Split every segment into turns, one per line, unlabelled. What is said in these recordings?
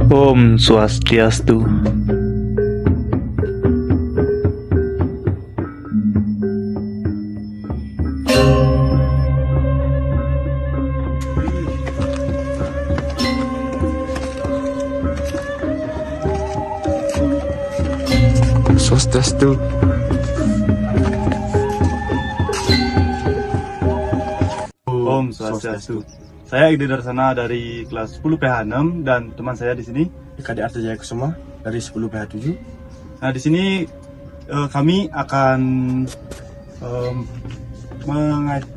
Om Swastiastu.
Swastiastu.
Om Swastiastu. Saya Igede Darsana dari kelas 10 PH6 dan teman saya di sini
Kade Arta Jaya Kusuma dari 10 PH7.
Nah, di sini kami akan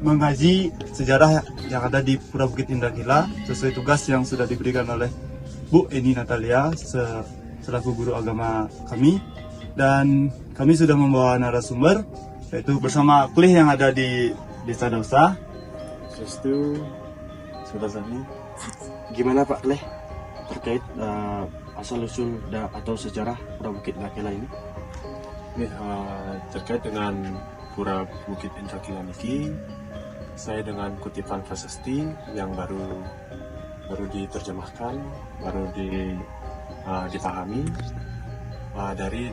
mengkaji sejarah yang ada di Pura Bukit Indrakila sesuai tugas yang sudah diberikan oleh Bu Eni Natalia selaku guru agama kami, dan kami sudah membawa narasumber yaitu bersama kuliah yang ada di Desa Dausa.
Swastiastu. Saudara Zani, gimana Pak Leh terkait asal usul atau sejarah Pura Bukit Indrakila ini?
Terkait dengan Pura Bukit Indrakila niki, saya dengan kutipan prasasti yang baru diterjemahkan, baru dipahami dari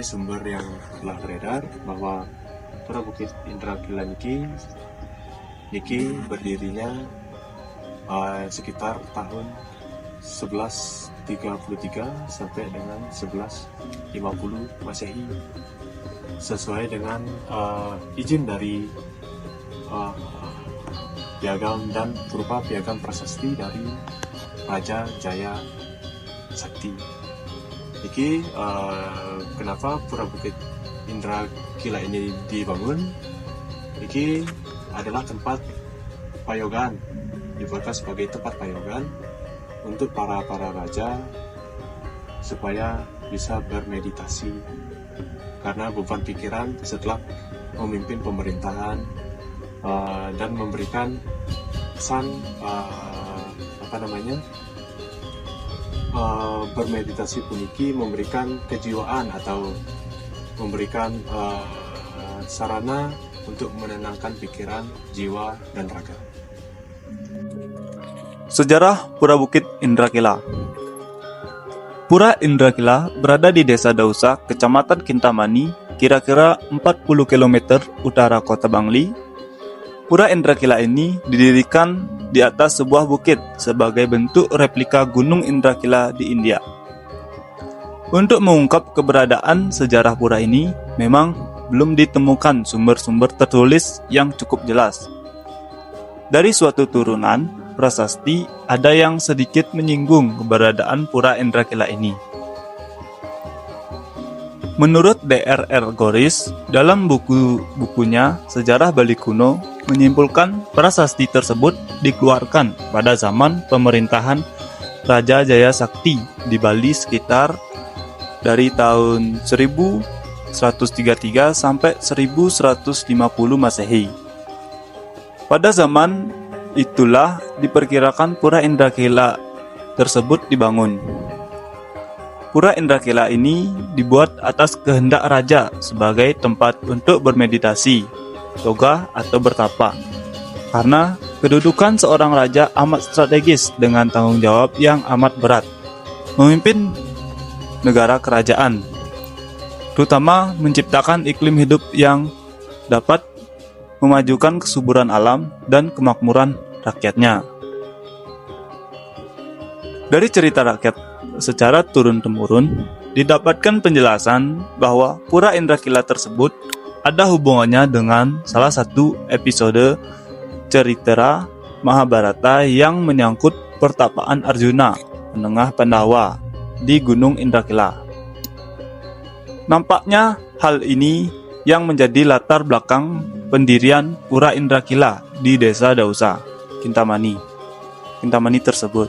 sumber yang telah beredar bahwa Pura Bukit Indrakila niki berdirinya sekitar tahun 1133 sampai dengan 1150 Masehi, sesuai dengan izin dari piagam dan berupa piagam prasasti dari Raja Jaya Sakti. Iki kenapa Pura Bukit Indrakila ini dibangun? Iki adalah tempat payogan, dibuatkan sebagai tempat payogan untuk para raja supaya bisa bermeditasi karena beban pikiran setelah memimpin pemerintahan dan memberikan kesan bermeditasi puniki memberikan kejiwaan atau memberikan sarana untuk menenangkan pikiran, jiwa, dan raga.
Sejarah Pura Bukit Indrakila. Pura Indrakila berada di Desa Dausa, Kecamatan Kintamani, kira-kira 40 km utara kota Bangli. Pura Indrakila ini didirikan di atas sebuah bukit sebagai bentuk replika Gunung Indrakila di India. Untuk mengungkap keberadaan sejarah pura ini, memang belum ditemukan sumber-sumber tertulis yang cukup jelas. Dari suatu turunan prasasti, ada yang sedikit menyinggung keberadaan Pura Indrakila ini. Menurut Dr. Goris, dalam bukunya Sejarah Bali Kuno, menyimpulkan prasasti tersebut dikeluarkan pada zaman pemerintahan Raja Jaya Sakti di Bali sekitar dari tahun 1133 sampai 1150 Masehi. Pada zaman itulah diperkirakan Pura Indrakila tersebut dibangun. Pura Indrakila ini dibuat atas kehendak raja sebagai tempat untuk bermeditasi, yoga atau bertapa. Karena kedudukan seorang raja amat strategis dengan tanggung jawab yang amat berat, memimpin negara kerajaan, terutama menciptakan iklim hidup yang dapat memajukan kesuburan alam dan kemakmuran rakyatnya. Dari cerita rakyat secara turun-temurun, didapatkan penjelasan bahwa Pura Indrakila tersebut ada hubungannya dengan salah satu episode cerita Mahabharata yang menyangkut pertapaan Arjuna, penengah Pandawa, di Gunung Indrakila. Nampaknya hal ini yang menjadi latar belakang pendirian Pura Indrakila di Desa Dausa, Kintamani tersebut.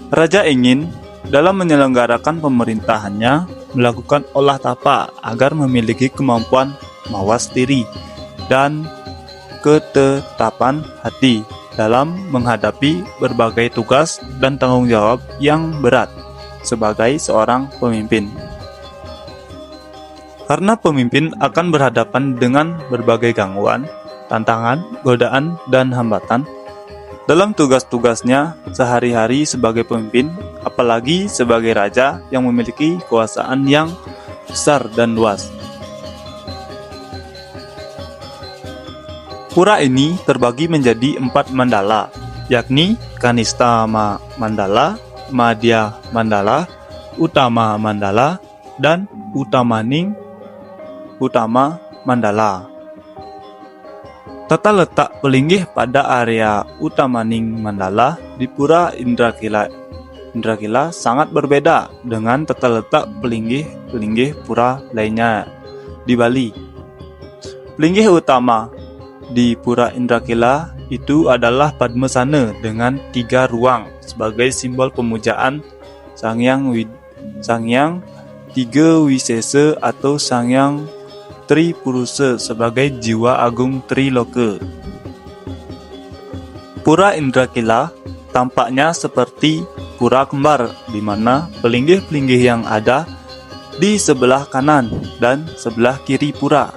Raja ingin dalam menyelenggarakan pemerintahannya melakukan olah tapa agar memiliki kemampuan mawas diri dan ketetapan hati dalam menghadapi berbagai tugas dan tanggung jawab yang berat sebagai seorang pemimpin. Karena pemimpin akan berhadapan dengan berbagai gangguan, tantangan, godaan, dan hambatan, dalam tugas-tugasnya sehari-hari sebagai pemimpin, apalagi sebagai raja yang memiliki kekuasaan yang besar dan luas. Pura ini terbagi menjadi 4 mandala, yakni Kanista Mandala, Madhya Mandala, Utama Mandala, dan Utamaning Utama Mandala. Tata letak pelinggih pada area Utamaning Mandala di Pura Indrakila sangat berbeda dengan tata letak pelinggih pura lainnya di Bali. Pelinggih utama di Pura Indrakila itu adalah Padmasana dengan 3 ruang sebagai simbol pemujaan Sangyang Tiga Wisesa atau Sangyang Tripurusa sebagai jiwa agung Triloka. Pura Indrakila tampaknya seperti pura kembar di mana pelinggih-pelinggih yang ada di sebelah kanan dan sebelah kiri pura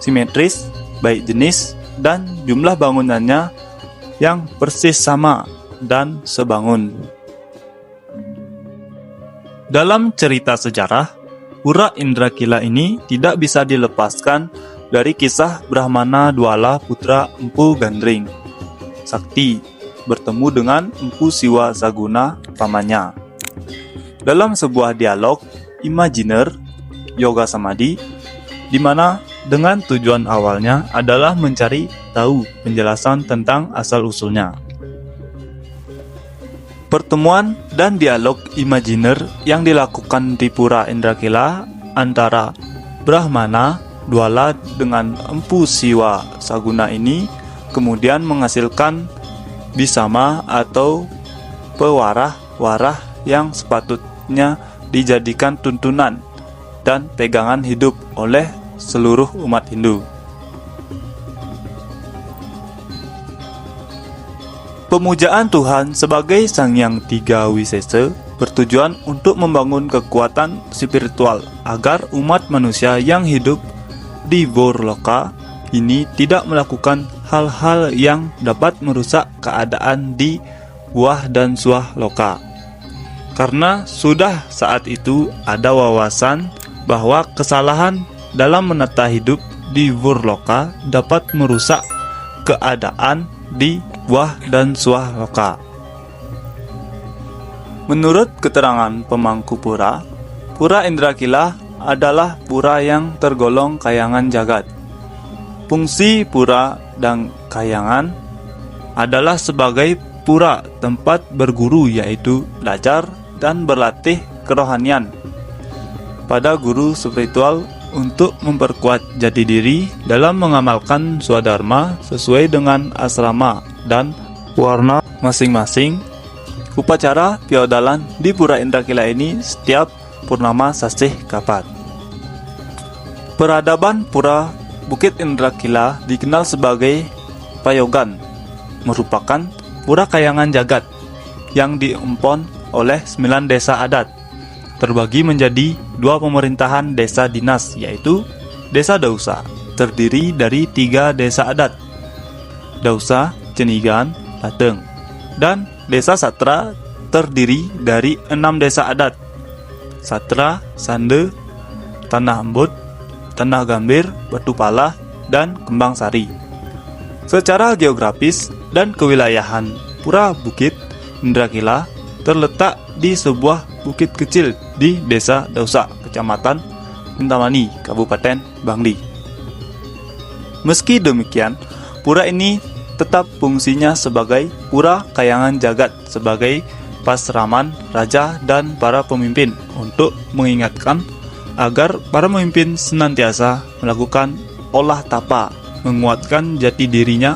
simetris, baik jenis dan jumlah bangunannya yang persis sama dan sebangun. Dalam cerita sejarah, Pura Indrakila ini tidak bisa dilepaskan dari kisah Brahmana Dwala putra Empu Gandring Sakti bertemu dengan Empu Siwa Saguna pamannya. Dalam sebuah dialog imajiner yoga samadhi, di mana dengan tujuan awalnya adalah mencari tahu penjelasan tentang asal-usulnya. Pertemuan dan dialog imajiner yang dilakukan di Pura Indrakila antara Brahmana Dwala dengan Empu Siwa Saguna ini kemudian menghasilkan bisama atau pewarah-warah yang sepatutnya dijadikan tuntunan dan pegangan hidup oleh seluruh umat Hindu. Pemujaan Tuhan sebagai Sangyang Tiga Wisesa bertujuan untuk membangun kekuatan spiritual agar umat manusia yang hidup di Vorloka ini tidak melakukan hal-hal yang dapat merusak keadaan di Wah dan Suah Loka. Karena sudah saat itu ada wawasan bahwa kesalahan dalam menata hidup di Vorloka dapat merusak keadaan di Wah dan Suah Loka. Menurut keterangan pemangku pura, Pura Indrakila adalah pura yang tergolong kayangan jagat. Fungsi pura dan kayangan adalah sebagai pura tempat berguru, yaitu belajar dan berlatih kerohanian pada guru spiritual untuk memperkuat jati diri dalam mengamalkan swadharma sesuai dengan asrama dan warna masing-masing. Upacara feodalan di Pura Indrakila ini setiap purnama sasih kapat. Peradaban Pura Bukit Indrakila dikenal sebagai Payogan, merupakan pura kayangan jagat yang diempon oleh 9 desa adat, terbagi menjadi 2 pemerintahan desa dinas, yaitu Desa Dausa, terdiri dari 3 desa adat, Dausa, Cenigan, Lateng, dan Desa Satra, terdiri dari 6 desa adat, Satra, Sande, Tanah Embut, Tanah Gambir, Batu Pala, dan Kembang Sari. Secara geografis dan kewilayahan, Pura Bukit Indrakila terletak di sebuah bukit kecil di Desa Dausa, Kecamatan Kintamani, Kabupaten Bangli. Meski demikian, pura ini tetap fungsinya sebagai pura kayangan jagat sebagai pasraman raja dan para pemimpin untuk mengingatkan agar para pemimpin senantiasa melakukan olah tapa, menguatkan jati dirinya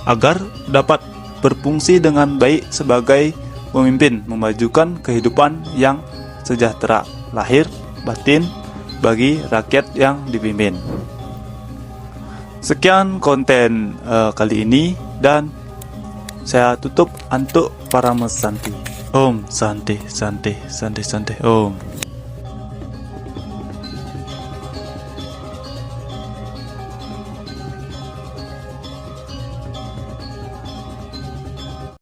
agar dapat berfungsi dengan baik sebagai pemimpin, memajukan kehidupan yang sejahtera lahir batin bagi rakyat yang dipimpin. Sekian konten kali ini dan saya tutup untuk para mesanti. Om Santi Santi Santi Santi Om.